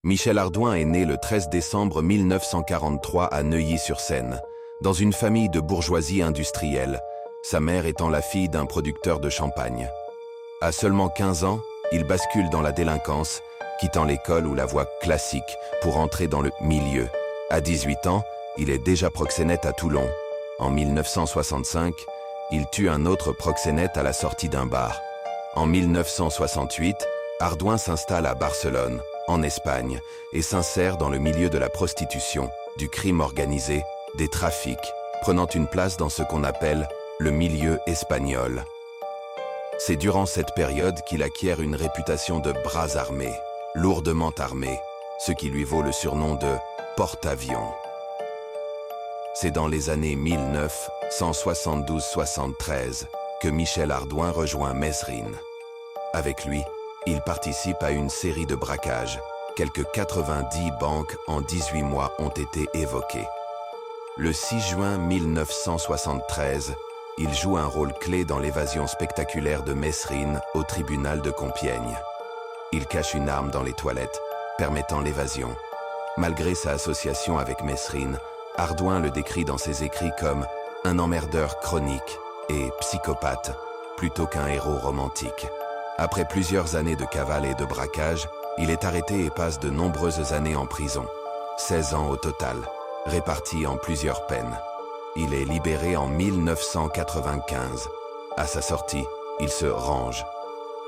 Michel Ardouin est né le 13 décembre 1943 à Neuilly-sur-Seine, dans une famille de bourgeoisie industrielle, sa mère étant la fille d'un producteur de champagne. À seulement 15 ans, il bascule dans la délinquance, quittant l'école ou la voie classique pour entrer dans le milieu. À 18 ans, il est déjà proxénète à Toulon. En 1965, il tue un autre proxénète à la sortie d'un bar. En 1968, Ardouin s'installe à Barcelone, en Espagne, et s'insère dans le milieu de la prostitution, du crime organisé, des trafics, prenant une place dans ce qu'on appelle le milieu espagnol. C'est durant cette période qu'il acquiert une réputation de bras armé, lourdement armé, ce qui lui vaut le surnom de porte-avions. C'est dans les années 1972-73 que Michel Ardouin rejoint Mesrine. Avec lui, il participe à une série de braquages. Quelques 90 banques en 18 mois ont été évoquées. Le 6 juin 1973, il joue un rôle clé dans l'évasion spectaculaire de Mesrine au tribunal de Compiègne. Il cache une arme dans les toilettes, permettant l'évasion. Malgré sa association avec Mesrine, Ardouin le décrit dans ses écrits comme un emmerdeur chronique et psychopathe, plutôt qu'un héros romantique. Après plusieurs années de cavale et de braquage, il est arrêté et passe de nombreuses années en prison, 16 ans au total, répartis en plusieurs peines. Il est libéré en 1995. À sa sortie, il se range.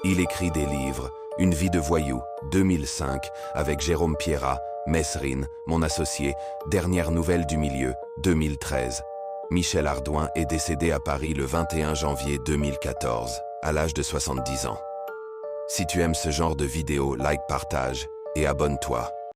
Il écrit des livres, Une vie de voyou, 2005, avec Jérôme Pierrat, Mesrine, mon associé, Dernière nouvelle du milieu, 2013. Michel Ardouin est décédé à Paris le 21 janvier 2014, à l'âge de 70 ans. Si tu aimes ce genre de vidéos, like, partage et abonne-toi.